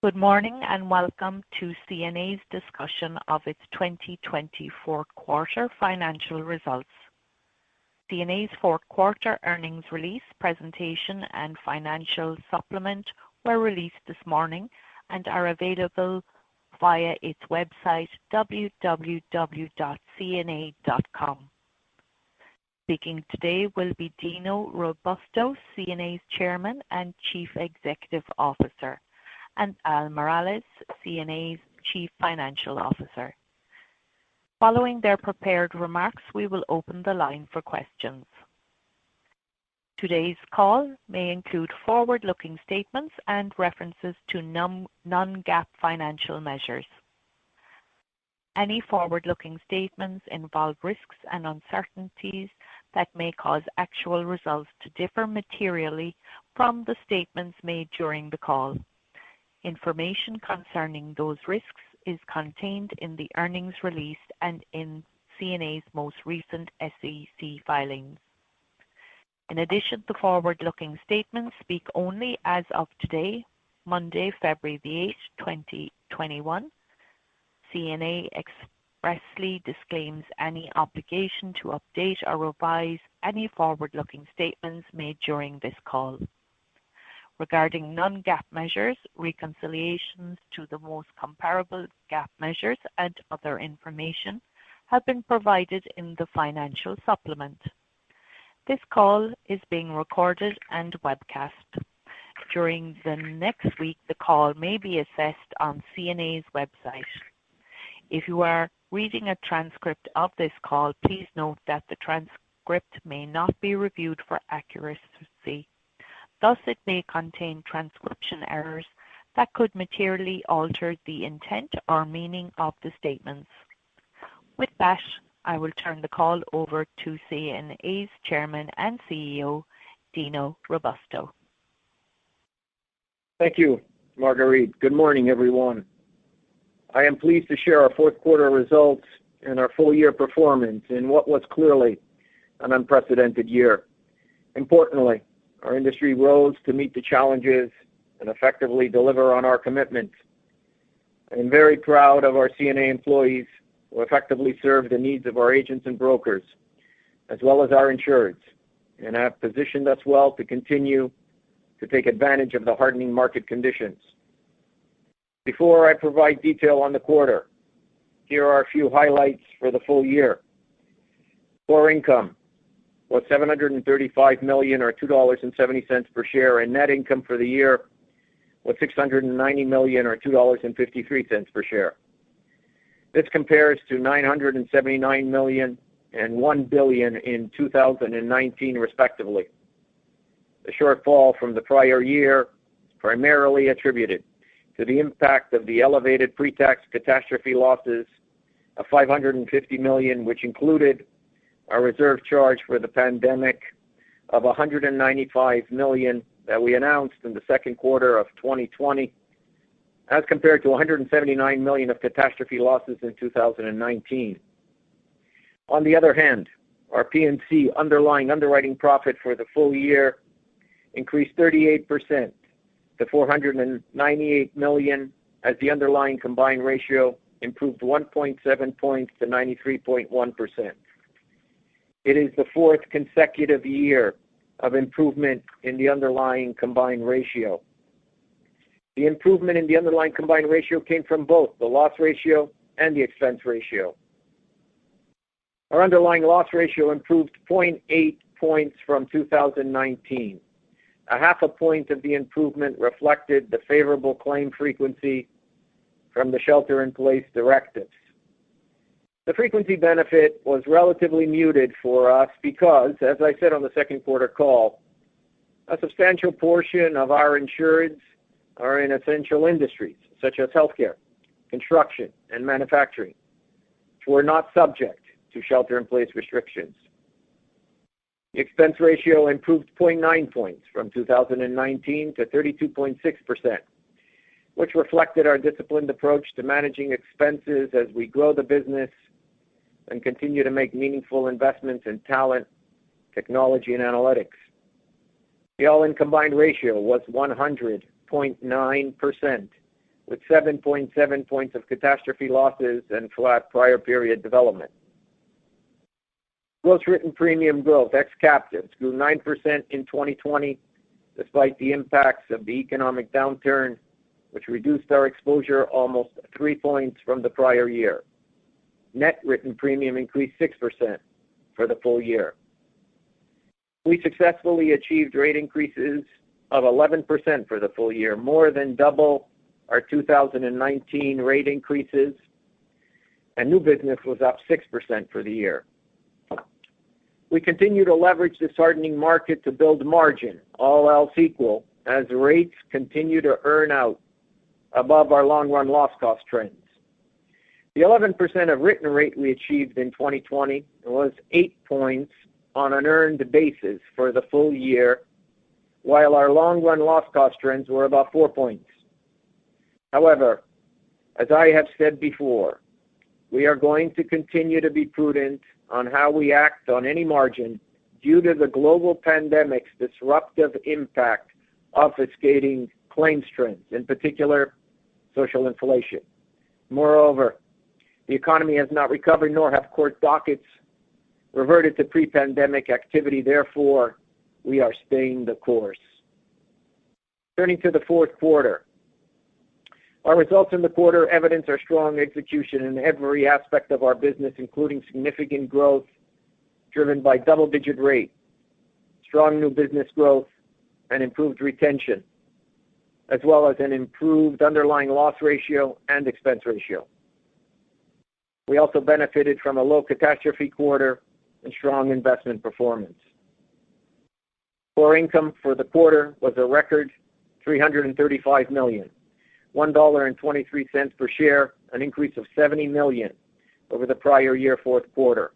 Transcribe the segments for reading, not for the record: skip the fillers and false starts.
Good morning and welcome to CNA's discussion of its 2020 fourth quarter financial results. CNA's fourth quarter earnings release, presentation and financial supplement were released this morning and are available via its website www.cna.com. Speaking today will be Dino Robusto, CNA's Chairman and Chief Executive Officer, and Al Morales, CNA's Chief Financial Officer. Following their prepared remarks, we will open the line for questions. Today's call may include forward-looking statements and references to non-GAAP financial measures. Any forward-looking statements involve risks and uncertainties that may cause actual results to differ materially from the statements made during the call. Information concerning those risks is contained in the earnings release and in CNA's most recent SEC filings. In addition, the forward-looking statements speak only as of today, Monday, February the 8th, 2021. CNA expressly disclaims any obligation to update or revise any forward-looking statements made during this call. Regarding non-GAAP measures, reconciliations to the most comparable GAAP measures and other information have been provided in the financial supplement. This call is being recorded and webcast. During the next week, the call may be accessed on CNA's website. If you are reading a transcript of this call, please note that the transcript may not be reviewed for accuracy. Thus, it may contain transcription errors that could materially alter the intent or meaning of the statements. With that, I will turn the call over to CNA's Chairman and CEO, Dino Robusto. Thank you, Marguerite. Good morning, everyone. I am pleased to share our fourth quarter results and our full year performance in what was clearly an unprecedented year. Importantly, our industry rose to meet the challenges and effectively deliver on our commitments. I am very proud of our CNA employees who effectively serve the needs of our agents and brokers, as well as our insureds, and have positioned us well to continue to take advantage of the hardening market conditions. Before I provide detail on the quarter, here are a few highlights for the full year. Core income was $735 million, or $2.70 per share, and net income for the year was $690 million, or $2.53 per share. This compares to $979 million and $1 billion in 2019, respectively. The shortfall from the prior year is primarily attributed to the impact of the elevated pre-tax catastrophe losses of $550 million, which included a reserve charge for the pandemic of $195 million that we announced in the second quarter of 2020, as compared to $179 million of catastrophe losses in 2019. On the other hand, our P&C underlying underwriting profit for the full year increased 38% to $498 million, as the underlying combined ratio improved 1.7 points to 93.1%. It is the fourth consecutive year of improvement in the underlying combined ratio. The improvement in the underlying combined ratio came from both the loss ratio and the expense ratio. Our underlying loss ratio improved 0.8 points from 2019. A half a point of the improvement reflected the favorable claim frequency from the shelter-in-place directives. The frequency benefit was relatively muted for us because, as I said on the second quarter call, a substantial portion of our insureds are in essential industries such as healthcare, construction, and manufacturing, which were not subject to shelter-in-place restrictions. The expense ratio improved 0.9 points from 2019 to 32.6%, which reflected our disciplined approach to managing expenses as we grow the business and continue to make meaningful investments in talent, technology, and analytics. The all-in combined ratio was 100.9%, with 7.7 points of catastrophe losses and flat prior period development. Gross written premium growth, ex-captives, grew 9% in 2020, despite the impacts of the economic downturn, which reduced our exposure almost 3 points from the prior year. Net written premium increased 6% for the full year. We successfully achieved rate increases of 11% for the full year, more than double our 2019 rate increases, and new business was up 6% for the year. We continue to leverage this hardening market to build margin, all else equal, as rates continue to earn out above our long-run loss cost trends. The 11% of written rate we achieved in 2020 was 8 points on an earned basis for the full year, while our long-run loss cost trends were about 4 points. However, as I have said before, we are going to continue to be prudent on how we act on any margin due to the global pandemic's disruptive impact obfuscating claims trends, in particular, social inflation. Moreover, the economy has not recovered, nor have court dockets reverted to pre-pandemic activity. Therefore, we are staying the course. Turning to the fourth quarter. Our results in the quarter evidence our strong execution in every aspect of our business, including significant growth driven by double-digit rate, strong new business growth, and improved retention, as well as an improved underlying loss ratio and expense ratio. We also benefited from a low catastrophe quarter and strong investment performance. Core income for the quarter was a record $335 million, $1.23 per share, an increase of $70 million over the prior year fourth quarter.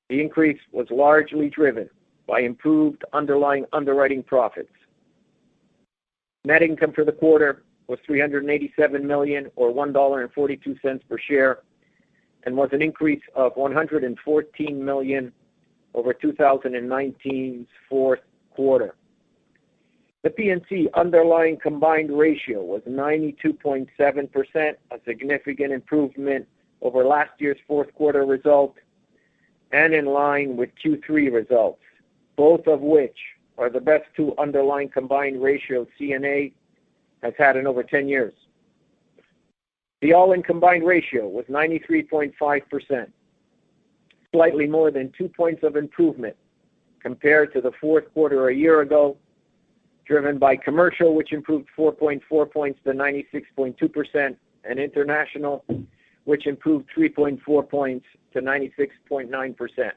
The increase was largely driven by improved underlying underwriting profits. Net income for the quarter was $387 million, or $1.42 per share, and was an increase of $114 million over 2019's fourth quarter. The P&C underlying combined ratio was 92.7%, a significant improvement over last year's fourth quarter result, and in line with Q3 results, both of which are the best two underlying combined ratios CNA has had in over 10 years. The all-in combined ratio was 93.5%, slightly more than 2 points of improvement compared to the fourth quarter a year ago, driven by commercial, which improved 4.4 points to 96.2%, and international, which improved 3.4 points to 96.9%.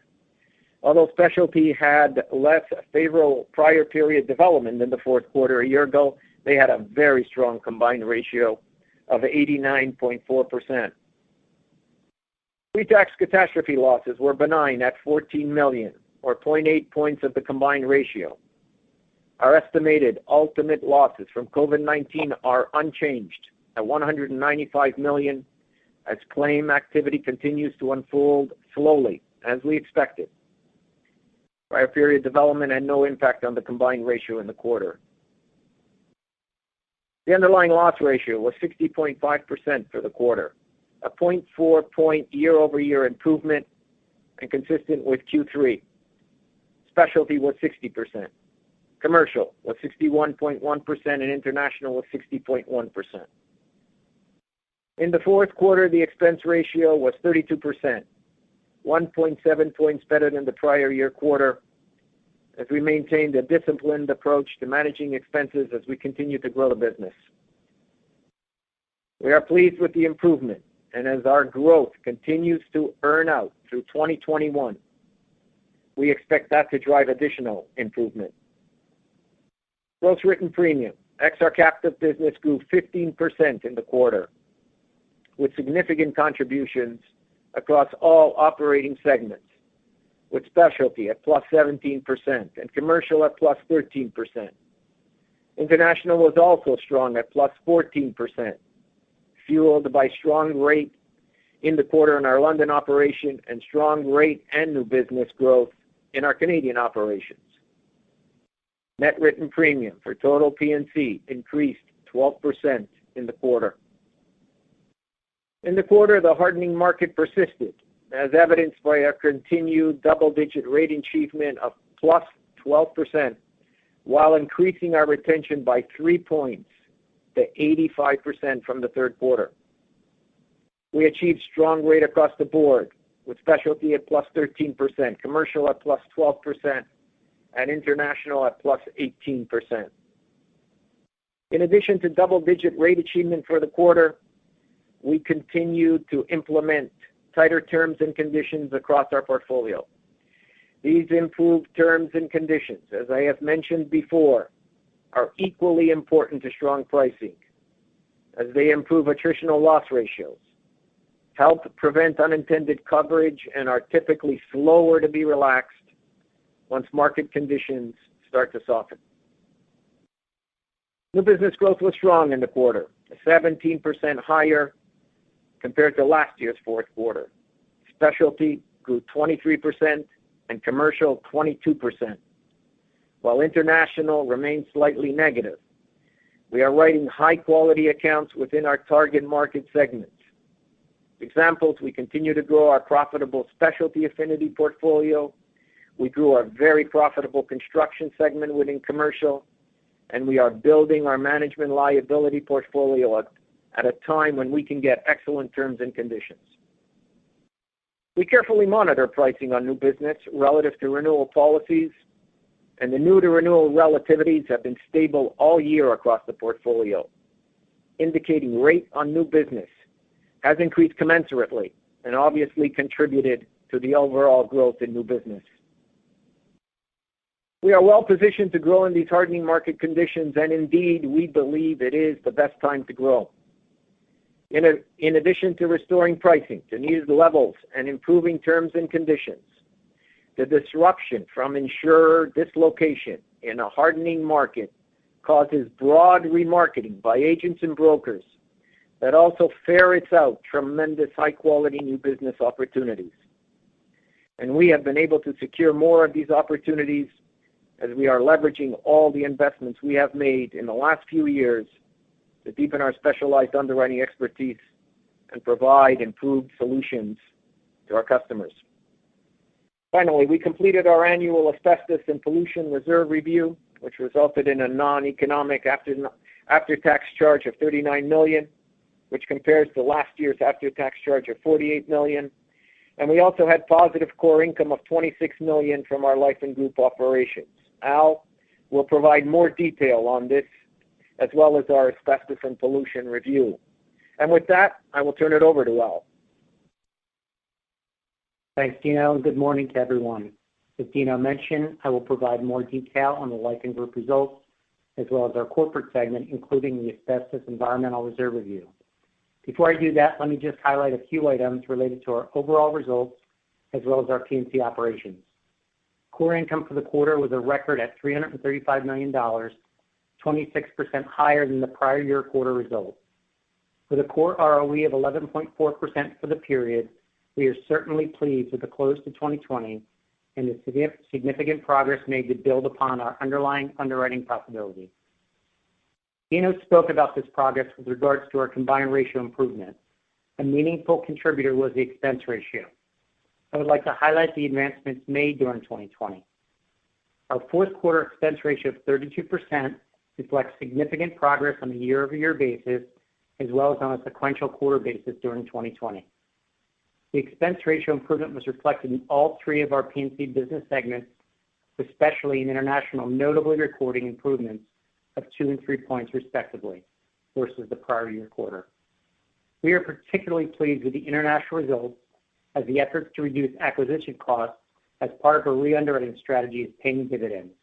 Although specialty had less favorable prior period development than the fourth quarter a year ago, they had a very strong combined ratio of 89.4%. Pre-tax catastrophe losses were benign at $14 million, or 0.8 points of the combined ratio. Our estimated ultimate losses from COVID-19 are unchanged at $195 million, as claim activity continues to unfold slowly, as we expected. Prior period development had no impact on the combined ratio in the quarter. The underlying loss ratio was 60.5% for the quarter, a 0.4 point year-over-year improvement and consistent with Q3. Specialty was 60%. Commercial was 61.1%, and international was 60.1%. In the fourth quarter, the expense ratio was 32%, 1.7 points better than the prior year quarter, as we maintained a disciplined approach to managing expenses as we continue to grow the business. We are pleased with the improvement, and as our growth continues to earn out through 2021, we expect that to drive additional improvement. Gross written premium, ex our captive business, grew 15% in the quarter, with significant contributions across all operating segments, with specialty at plus 17% and commercial at plus 13%. International was also strong at plus 14%, fueled by strong rate in the quarter in our London operation and strong rate and new business growth in our Canadian operations. Net written premium for total P&C increased 12% in the quarter. In the quarter, the hardening market persisted, as evidenced by our continued double-digit rate achievement of plus 12%, while increasing our retention by 3 points to 85% from the third quarter. We achieved strong rate across the board, with specialty at plus 13%, commercial at plus 12%, and international at plus 18%. In addition to double-digit rate achievement for the quarter, we continued to implement tighter terms and conditions across our portfolio. These improved terms and conditions, as I have mentioned before, are equally important to strong pricing, as they improve attritional loss ratios, help prevent unintended coverage, and are typically slower to be relaxed once market conditions start to soften. New business growth was strong in the quarter, 17% higher compared to last year's fourth quarter. Specialty grew 23% and commercial 22%, while international remains slightly negative. We are writing high-quality accounts within our target market segments. Examples, we continue to grow our profitable specialty affinity portfolio. We grew our very profitable construction segment within commercial, and we are building our management liability portfolio at a time when we can get excellent terms and conditions. We carefully monitor pricing on new business relative to renewal policies, and the new to renewal relativities have been stable all year across the portfolio, indicating rate on new business has increased commensurately and obviously contributed to the overall growth in new business. We are well positioned to grow in these hardening market conditions, and indeed, we believe it is the best time to grow. In addition to restoring pricing to needed levels and improving terms and conditions, the disruption from insurer dislocation in a hardening market causes broad remarketing by agents and brokers that also ferrets out tremendous high-quality new business opportunities. And we have been able to secure more of these opportunities as we are leveraging all the investments we have made in the last few years to deepen our specialized underwriting expertise and provide improved solutions to our customers. Finally, we completed our annual asbestos and pollution reserve review, which resulted in a non-economic after-tax charge of $39 million, which compares to last year's after-tax charge of $48 million. And we also had positive core income of $26 million from our life and group operations. Al will provide more detail on this, as well as our asbestos and pollution review. And with that, I will turn it over to Al. Thanks, Dino, and good morning to everyone. As Dino mentioned, I will provide more detail on the life and group results, as well as our corporate segment, including the asbestos environmental reserve review. Before I do that, let me just highlight a few items related to our overall results, as well as our P&C operations. Core income for the quarter was a record at $335 million, 26% higher than the prior year quarter result. With a core ROE of 11.4% for the period, we are certainly pleased with the close to 2020 and the significant progress made to build upon our underlying underwriting profitability. Dino spoke about this progress with regards to our combined ratio improvement. A meaningful contributor was the expense ratio. I would like to highlight the advancements made during 2020. Our fourth quarter expense ratio of 32% reflects significant progress on a year-over-year basis, as well as on a sequential quarter basis during 2020. The expense ratio improvement was reflected in all three of our P&C business segments, especially in international, notably recording improvements of 2 and 3 points respectively versus the prior year quarter. We are particularly pleased with the international results, as the efforts to reduce acquisition costs as part of a re-underwriting strategy is paying dividends.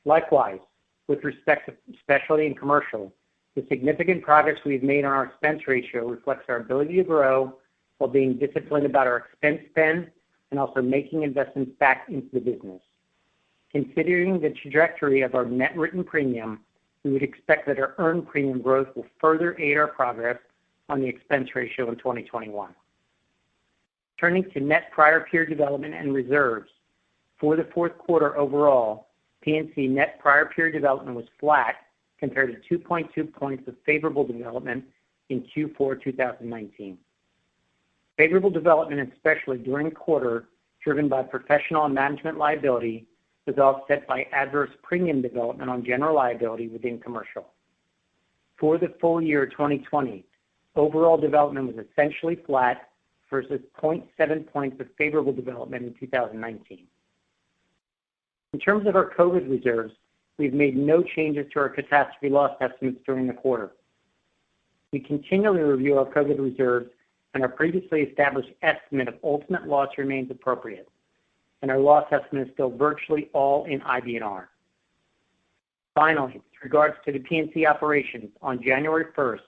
Likewise, with respect to specialty and commercial, the significant progress we've made on our expense ratio reflects our ability to grow while being disciplined about our expense spend and also making investments back into the business. Considering the trajectory of our net written premium, we would expect that our earned premium growth will further aid our progress on the expense ratio in 2021. Turning to net prior period development and reserves, for the fourth quarter overall, P&C net prior period development was flat compared to 2.2 points of favorable development in Q4 2019. Favorable development, especially during the quarter, driven by professional and management liability, was offset by adverse premium development on general liability within commercial. For the full year 2020, overall development was essentially flat versus 0.7 points of favorable development in 2019. In terms of our COVID reserves, we've made no changes to our catastrophe loss estimates during the quarter. We continually review our COVID reserves, and our previously established estimate of ultimate loss remains appropriate, and our loss estimate is still virtually all in IBNR. Finally, with regards to the P&C operations, on January 1st,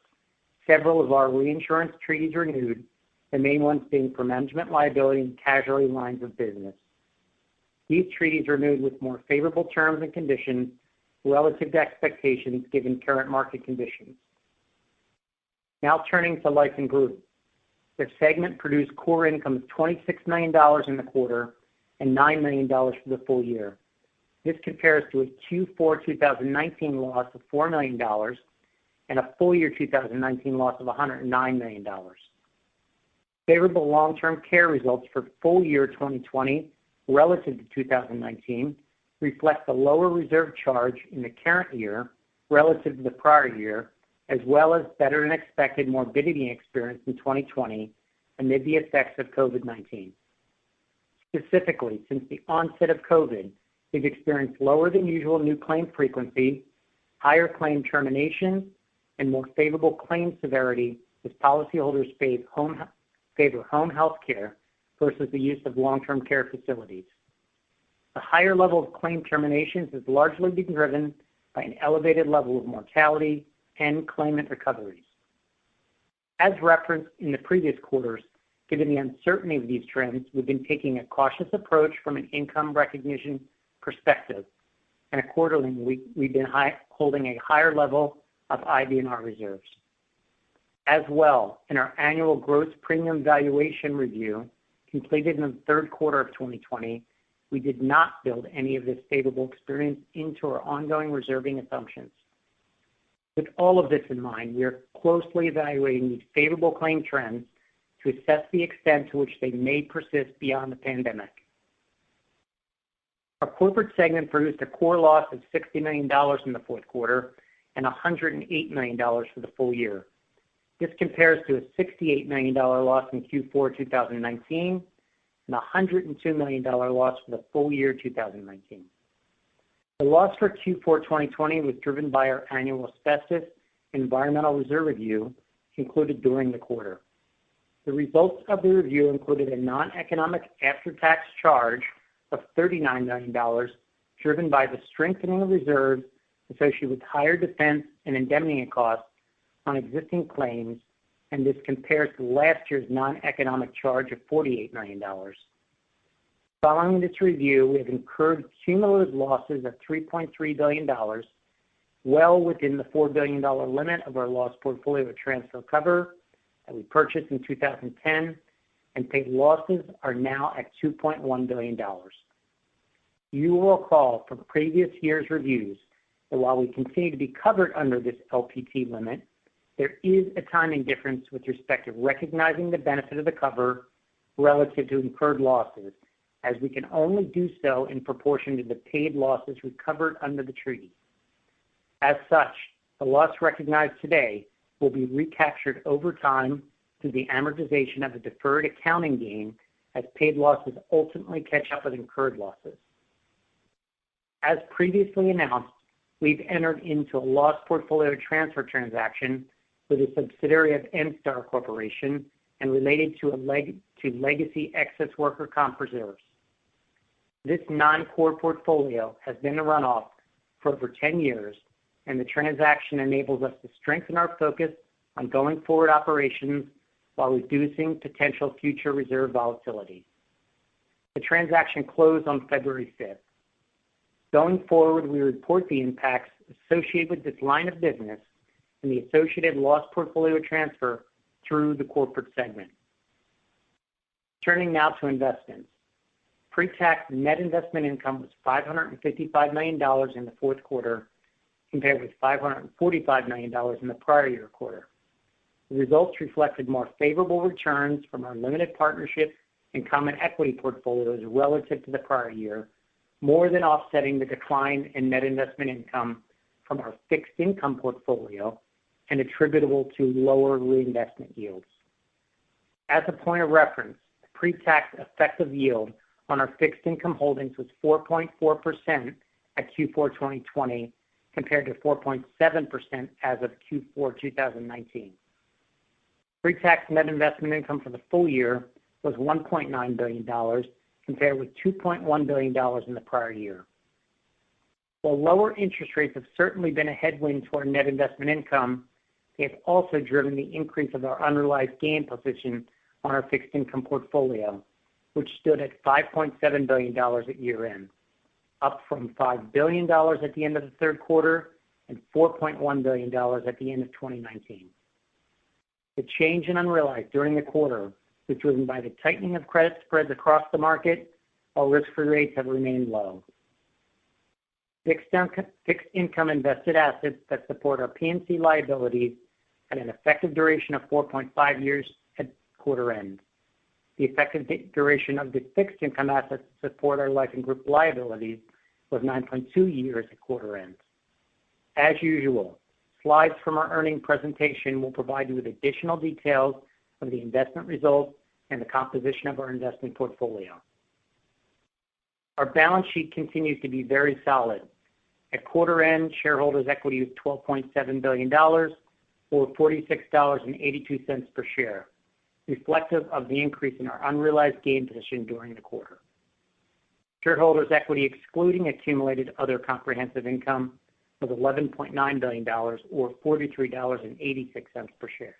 several of our reinsurance treaties renewed, the main ones being for management liability and casualty lines of business. These treaties renewed with more favorable terms and conditions relative to expectations given current market conditions. Now turning to Life and Group. The segment produced core income of $26 million in the quarter and $9 million for the full year. This compares to a Q4 2019 loss of $4 million and a full year 2019 loss of $109 million. Favorable long-term care results for full year 2020 relative to 2019 reflect the lower reserve charge in the current year relative to the prior year, as well as better than expected morbidity experience in 2020 amid the effects of COVID-19. Specifically, since the onset of COVID, we've experienced lower than usual new claim frequency, higher claim terminations, and more favorable claim severity as policyholders favor home health care versus the use of long-term care facilities. The higher level of claim terminations has largely been driven by an elevated level of mortality and claimant recoveries. As referenced in the previous quarters, given the uncertainty of these trends, we've been taking a cautious approach from an income recognition perspective, and accordingly, we've been holding a higher level of IBNR reserves. As well, in our annual gross premium valuation review completed in the third quarter of 2020, we did not build any of this favorable experience into our ongoing reserving assumptions. With all of this in mind, we are closely evaluating these favorable claim trends to assess the extent to which they may persist beyond the pandemic. Our corporate segment produced a core loss of $60 million in the fourth quarter and $108 million for the full year. This compares to a $68 million loss in Q4 2019 and a $102 million loss for the full year 2019. The loss for Q4 2020 was driven by our annual asbestos environmental reserve review concluded during the quarter. The results of the review included a non-economic after-tax charge of $39 million, driven by the strengthening of reserves associated with higher defense and indemnity costs on existing claims, and this compares to last year's non-economic charge of $48 million. Following this review, we have incurred cumulative losses of $3.3 billion, well within the $4 billion limit of our loss portfolio transfer cover that we purchased in 2010, and paid losses are now at $2.1 billion. You will recall from previous year's reviews that while we continue to be covered under this LPT limit, there is a timing difference with respect to recognizing the benefit of the cover relative to incurred losses, as we can only do so in proportion to the paid losses recovered under the treaty. As such, the loss recognized today will be recaptured over time through the amortization of the deferred accounting gain as paid losses ultimately catch up with incurred losses. As previously announced, we've entered into a loss portfolio transfer transaction with a subsidiary of Enstar Corporation and related to legacy excess worker comp reserves. This non-core portfolio has been a runoff for over 10 years, and the transaction enables us to strengthen our focus on going forward operations while reducing potential future reserve volatility. The transaction closed on February 5th. Going forward, we report the impacts associated with this line of business and the associated loss portfolio transfer through the corporate segment. Turning now to investments. Pre-tax net investment income was $555 million in the fourth quarter compared with $545 million in the prior year quarter. The results reflected more favorable returns from our limited partnership and common equity portfolios relative to the prior year, more than offsetting the decline in net investment income from our fixed income portfolio and attributable to lower reinvestment yields. As a point of reference, the pre-tax effective yield on our fixed income holdings was 4.4% at Q4 2020 compared to 4.7% as of Q4 2019. Pre-tax net investment income for the full year was $1.9 billion compared with $2.1 billion in the prior year. While lower interest rates have certainly been a headwind to our net investment income, they have also driven the increase of our unrealized gain position on our fixed income portfolio, which stood at $5.7 billion at year-end, up from $5 billion at the end of the third quarter and $4.1 billion at the end of 2019. The change in unrealized during the quarter was driven by the tightening of credit spreads across the market, while risk-free rates have remained low. Fixed income invested assets that support our P&C liabilities had an effective duration of 4.5 years at quarter end. The effective duration of the fixed income assets to support our life and group liabilities was 9.2 years at quarter end. As usual, slides from our earnings presentation will provide you with additional details of the investment results and the composition of our investment portfolio. Our balance sheet continues to be very solid. At quarter end, shareholders' equity was $12.7 billion, or $46.82 per share, reflective of the increase in our unrealized gain position during the quarter. Shareholders' equity excluding accumulated other comprehensive income was $11.9 billion, or $43.86 per share.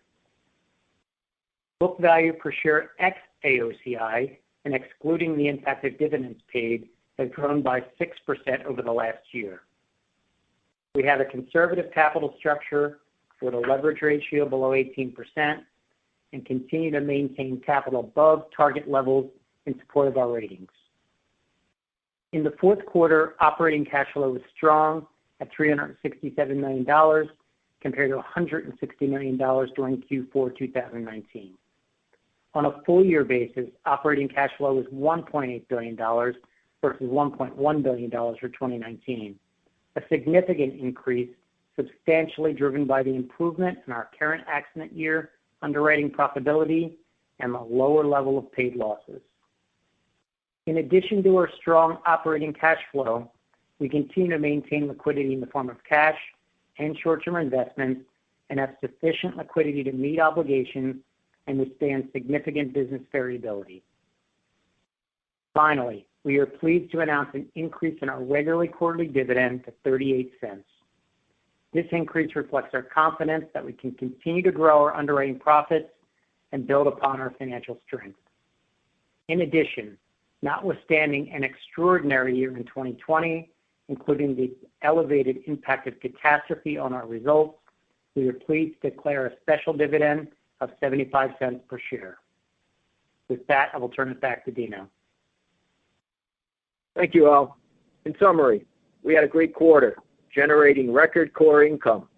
Book value per share ex AOCI and excluding the impact of dividends paid has grown by 6% over the last year. We have a conservative capital structure with a leverage ratio below 18% and continue to maintain capital above target levels in support of our ratings. In the fourth quarter, operating cash flow was strong at $367 million compared to $160 million during Q4 2019. On a full year basis, operating cash flow was $1.8 billion versus $1.1 billion for 2019, a significant increase substantially driven by the improvement in our current accident year underwriting profitability and the lower level of paid losses. In addition to our strong operating cash flow, we continue to maintain liquidity in the form of cash and short-term investments and have sufficient liquidity to meet obligations and withstand significant business variability. Finally, we are pleased to announce an increase in our regular quarterly dividend to 38 cents. This increase reflects our confidence that we can continue to grow our underwriting profits and build upon our financial strength. In addition, notwithstanding an extraordinary year in 2020, including the elevated impact of catastrophe on our results, we are pleased to declare a special dividend of 75 cents per share. With that, I will turn it back to Dino. Thank you, Al. In summary, we had a great quarter, generating record core income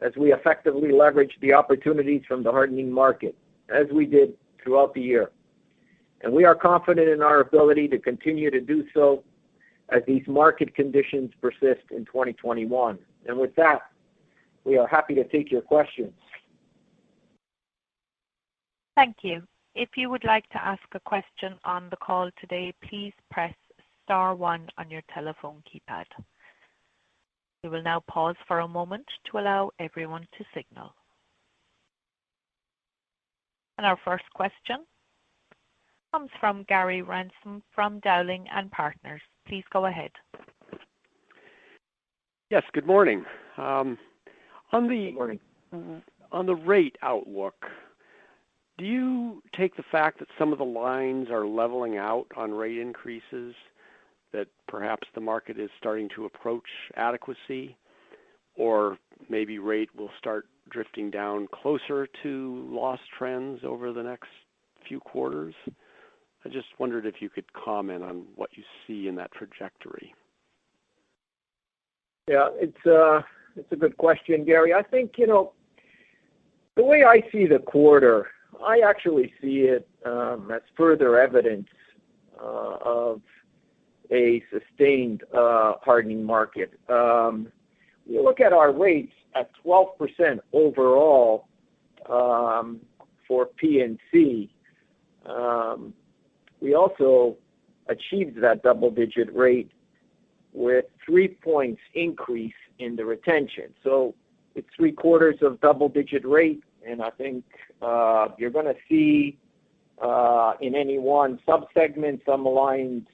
as we effectively leveraged the opportunities from the hardening market, as we did throughout the year. And we are confident in our ability to continue to do so as these market conditions persist in 2021. And with that, we are happy to take your questions. Thank you. If you would like to ask a question on the call today, please press star 1 on your telephone keypad. We will now pause for a moment to allow everyone to signal. And our first question comes from Gary Ransom from Dowling & Partners. Please go ahead. Yes, good morning. Good morning. On the rate outlook, do you take the fact that some of the lines are leveling out on rate increases, that perhaps the market is starting to approach adequacy, or maybe rate will start drifting down closer to loss trends over the next few quarters? I just wondered if you could comment on what you see in that trajectory. Yeah, It's a good question, Gary. I think, the way I see the quarter, I actually see it as further evidence of a sustained hardening market. You look at our rates at 12% overall for P&C. We also achieved that double-digit rate with 3 points increase in the retention. So it's 3/4 of double-digit rate, and I think you're going to see in any one subsegment, some lines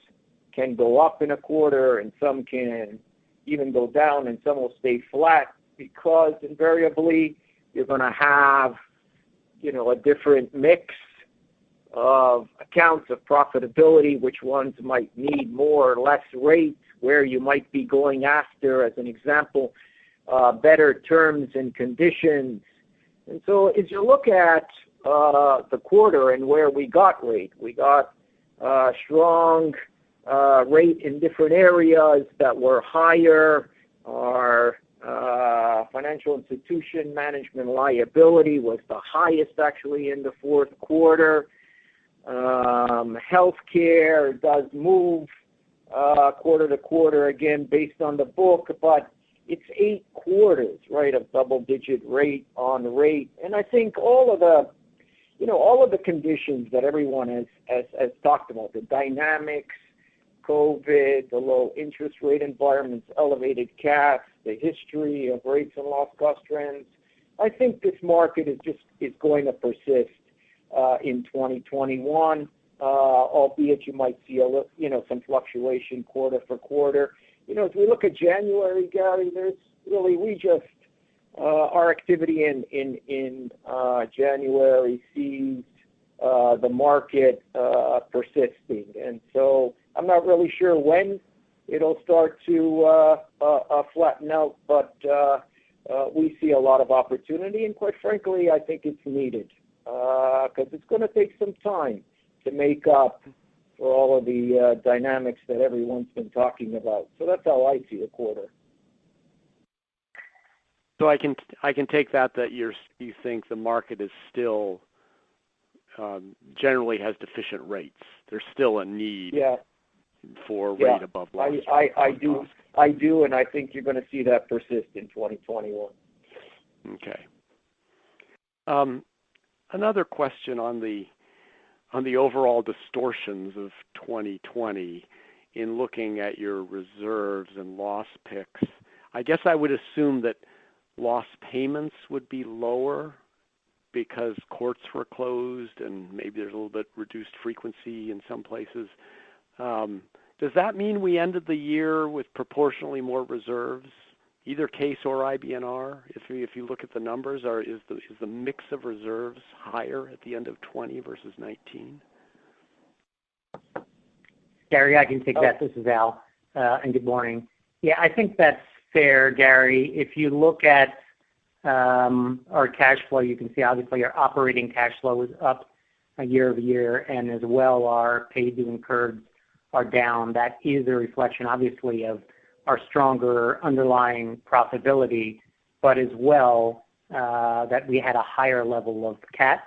can go up in a quarter, and some can even go down, and some will stay flat, because invariably you're going to have, a different mix of accounts of profitability, which ones might need more or less rate, where you might be going after, as an example, better terms and conditions. And so as you look at the quarter and where we got rate, we got strong rate in different areas that were higher. Our financial institution management liability was the highest actually in the fourth quarter. Healthcare does move quarter to quarter again based on the book, but it's 8 quarters, right, of double-digit rate on rate. And I think all of the conditions that everyone has talked about, the dynamics, COVID, the low interest rate environments, elevated caps, the history of rates and loss cost trends, I think this market is going to persist in 2021, albeit you might see some fluctuation quarter for quarter. As we look at January, Gary, our activity in January sees the market persisting, and so I'm not really sure when it'll start to flatten out, but we see a lot of opportunity, and quite frankly, I think it's needed, because it's going to take some time to make up for all of the dynamics that everyone's been talking about. So that's how I see the quarter. So I can take that you think the market is still generally has deficient rates. There's still a need for rate above loss. I do, and I think you're going to see that persist in 2021. Okay. Another question on the overall distortions of 2020 in looking at your reserves and loss picks. I guess I would assume that loss payments would be lower because courts were closed and maybe there's a little bit reduced frequency in some places. Does that mean we ended the year with proportionally more reserves, either case or IBNR? If you look at the numbers, is the mix of reserves higher at the end of 20 versus 19? Gary, I can take that. This is Al, and good morning. Yeah, I think that's fair, Gary. If you look at our cash flow, you can see obviously our operating cash flow is up year over year, and as well our paid to incurred are down. That is a reflection, obviously, of our stronger underlying profitability, but as well that we had a higher level of CAT,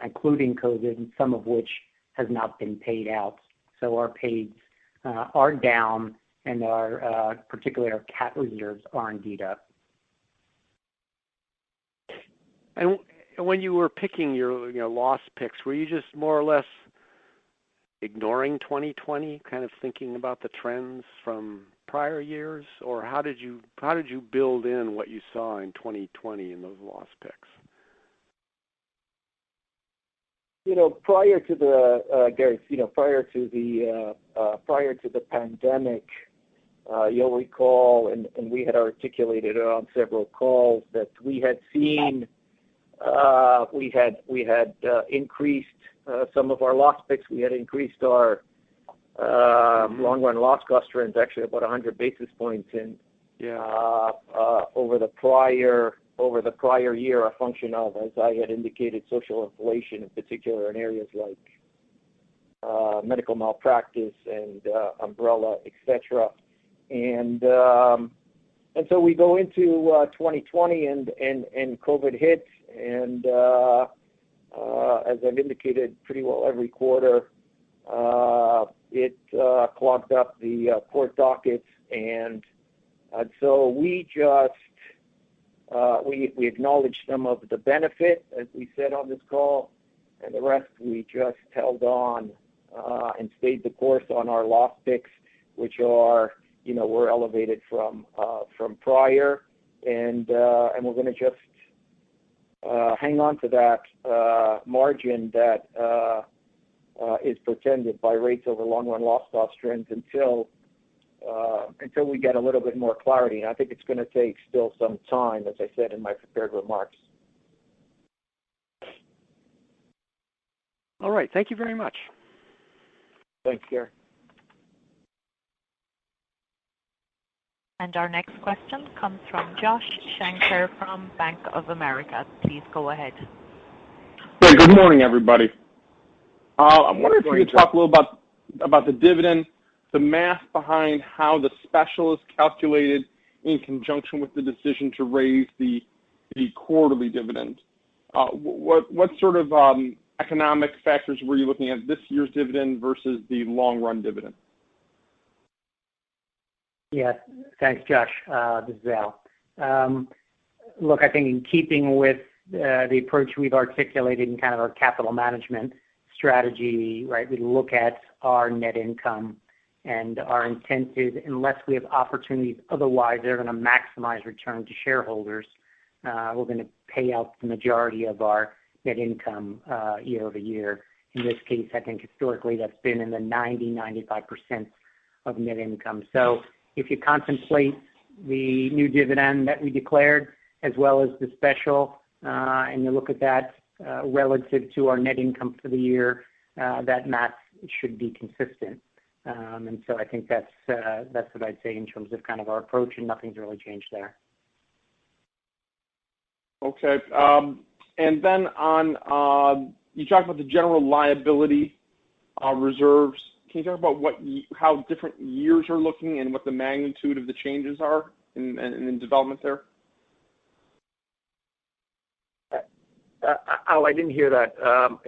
including COVID, some of which has not been paid out. So our pays are down, and particularly our CAT reserves are indeed up. And when you were picking your loss picks, were you just more or less ignoring 2020, kind of thinking about the trends from prior years, or how did you build in what you saw in 2020 in those loss picks? Prior to the Gary, prior to the pandemic, you'll recall, and we had articulated it on several calls, that we had seen we had increased some of our loss picks. We had increased our long-run loss cost trends actually about 100 basis points over the prior year, a function of, as I had indicated, social inflation, in particular in areas like medical malpractice and umbrella, etc. And And so we go into 2020 and COVID hits, and as I've indicated pretty well every quarter, it clogged up the court dockets, and so we just we acknowledged some of the benefit, as we said on this call, and the rest we just held on and stayed the course on our loss picks, which are, were elevated from prior, and we're going to just hang on to that margin that is pretended by rates over long-run loss cost trends until we get a little bit more clarity. And I think it's going to take still some time, as I said in my prepared remarks. All right. Thank you very much. Thanks, Gary. And our next question comes from Josh Shanker from Bank of America. Please go ahead. Hey, good morning, everybody. I'm wondering if you could talk a little about the dividend, the math behind how the special is calculated in conjunction with the decision to raise the quarterly dividend. What sort of economic factors were you looking at this year's dividend versus the long-run dividend? Yeah, thanks, Josh. This is Al. Look, I think in keeping with the approach we've articulated in kind of our capital management strategy, right, we look at our net income, and our intent is, unless we have opportunities otherwise they're going to maximize return to shareholders, we're going to pay out the majority of our net income year over year. In this case, I think historically that's been in the 90-95% of net income. So if you contemplate the new dividend that we declared, as well as the special, and you look at that relative to our net income for the year, that math should be consistent. And so I think that's what I'd say in terms of kind of our approach, and nothing's really changed there. Okay. And then on, you talked about the general liability reserves. Can you talk about how different years are looking and what the magnitude of the changes are in development there? Al, I didn't hear that.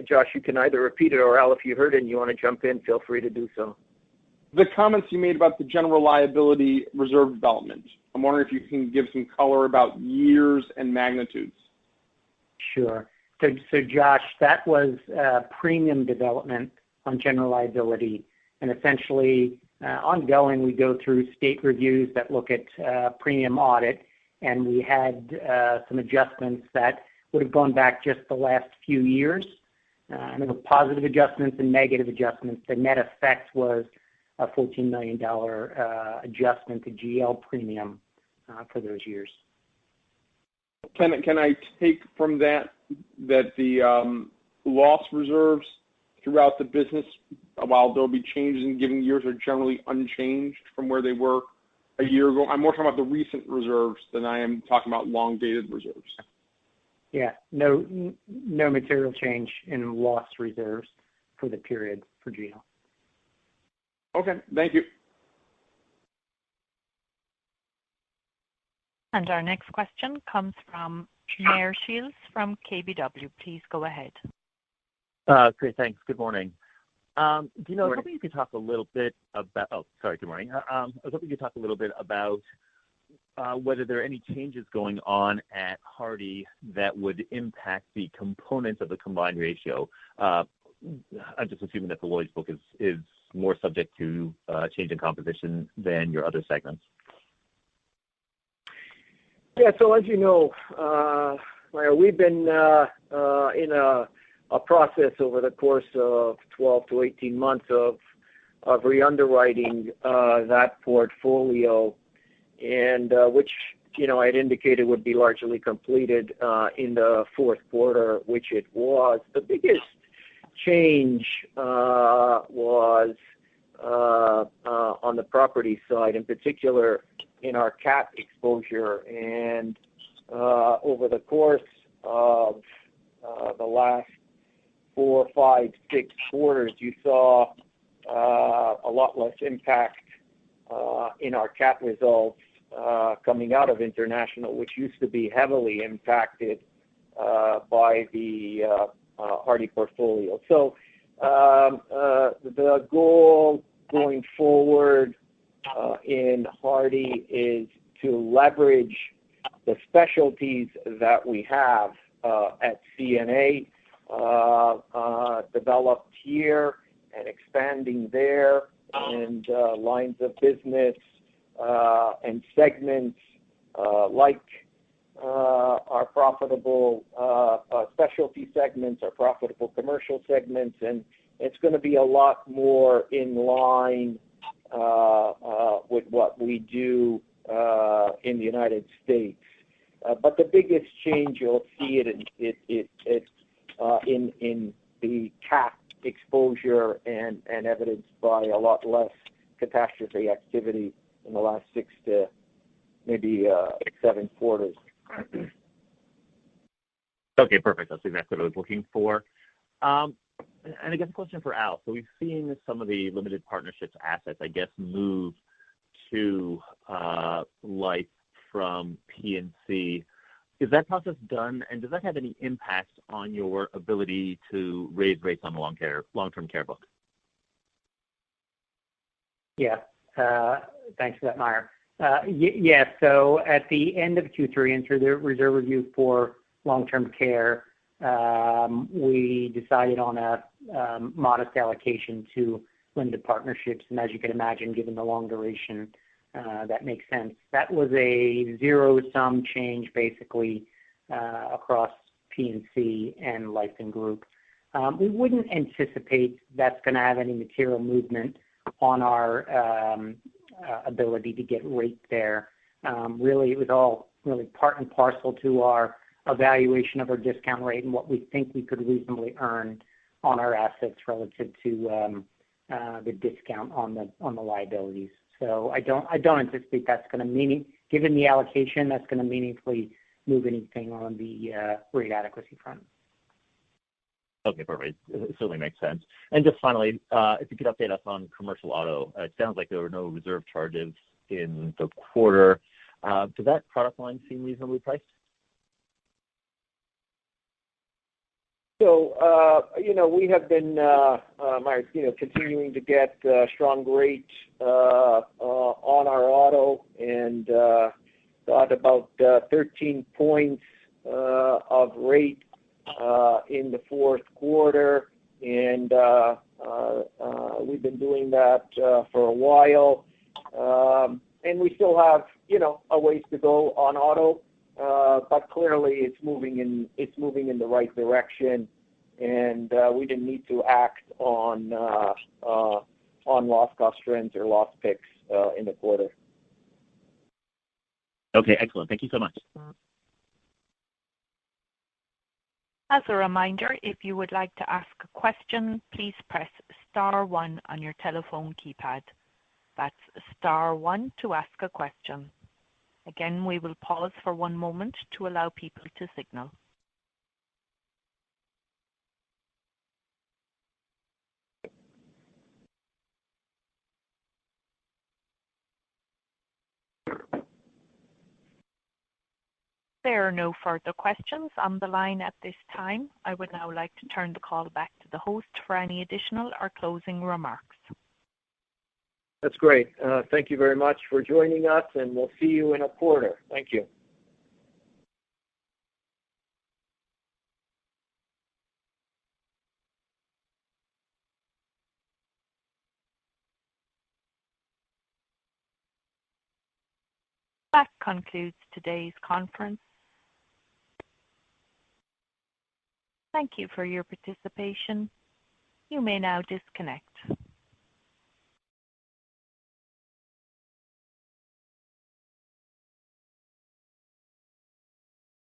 Josh, you can either repeat it, or Al, if you heard it and you want to jump in, feel free to do so. The comments you made about the general liability reserve development. I'm wondering if you can give some color about years and magnitudes. Sure. So Josh, that was premium development on general liability. And essentially, ongoing, we go through state reviews that look at premium audit, and we had some adjustments that would have gone back just the last few years. And there were positive adjustments and negative adjustments. The net effect was a $14 million adjustment to GL premium for those years. Can I take from that the loss reserves throughout the business, while there will be changes in given years, are generally unchanged from where they were a year ago? I'm more talking about the recent reserves than I am talking about long-dated reserves. Yeah, no material change in loss reserves for the period for GL. Okay, thank you. And our next question comes from Meyer Shields from KBW. Please go ahead. Great, thanks. Good morning. Dino, I was hoping you could talk a little bit about. Oh, sorry. Good morning. I was hoping you could talk a little bit about whether there are any changes going on at Hardy that would impact the components of the combined ratio. I'm just assuming that the Lloyd's book is more subject to change in composition than your other segments. Yeah, so as you know, we've been in a process over the course of 12 to 18 months of re-underwriting that portfolio, and which, I had indicated would be largely completed in the fourth quarter, which it was. The biggest change was on the property side, in particular in our cat exposure. And over the course of the last 4, 5, 6 quarters, you saw a lot less impact in our cat results coming out of international, which used to be heavily impacted by the Hardy portfolio. So the goal going forward in Hardy is to leverage the specialties that we have at CNA, developed here and expanding there, and lines of business and segments like our profitable specialty segments, our profitable commercial segments, and it's going to be a lot more in line with what we do in the United States. But the biggest change you'll see in the cat exposure and evidenced by a lot less catastrophe activity in the last 6 to maybe 7 quarters. Okay, perfect. That's exactly what I was looking for. And I guess a question for Al. So we've seen some of the limited partnerships assets, I guess, move to life from P&C. Is that process done, and does that have any impact on your ability to raise rates on the long-term care book? Yeah. Thanks for that, Meyer. Yeah, so at the end of Q3 and through the reserve review for long-term care, we decided on a modest allocation to limited partnerships. And as you can imagine, given the long duration, that makes sense. That was a zero-sum change, basically, across P&C and life and group. We wouldn't anticipate that's going to have any material movement on our ability to get rate there. Really, it was all really part and parcel to our evaluation of our discount rate and what we think we could reasonably earn on our assets relative to the discount on the liabilities. So I don't anticipate that's going to given the allocation, that's going to meaningfully move anything on the rate adequacy front. Okay, perfect. It certainly makes sense. And just finally, if you could update us on commercial auto. It sounds like there were no reserve charges in the quarter. Does that product line seem reasonably priced? So, we have been, continuing to get strong rate on our auto, and got about 13 points of rate in the fourth quarter, and we've been doing that for a while, and we still have, a ways to go on auto. But clearly, it's moving in the right direction, and we didn't need to act on loss cost trends or loss picks in the quarter. Okay, excellent. Thank you so much. As a reminder, if you would like to ask a question, please press star 1 on your telephone keypad. That's star 1 to ask a question. Again, we will pause for one moment to allow people to signal. There are no further questions on the line at this time. I would now like to turn the call back to the host for any additional or closing remarks. That's great. Thank you very much for joining us, and we'll see you in a quarter. Thank you. That concludes today's conference. Thank you for your participation. You may now disconnect.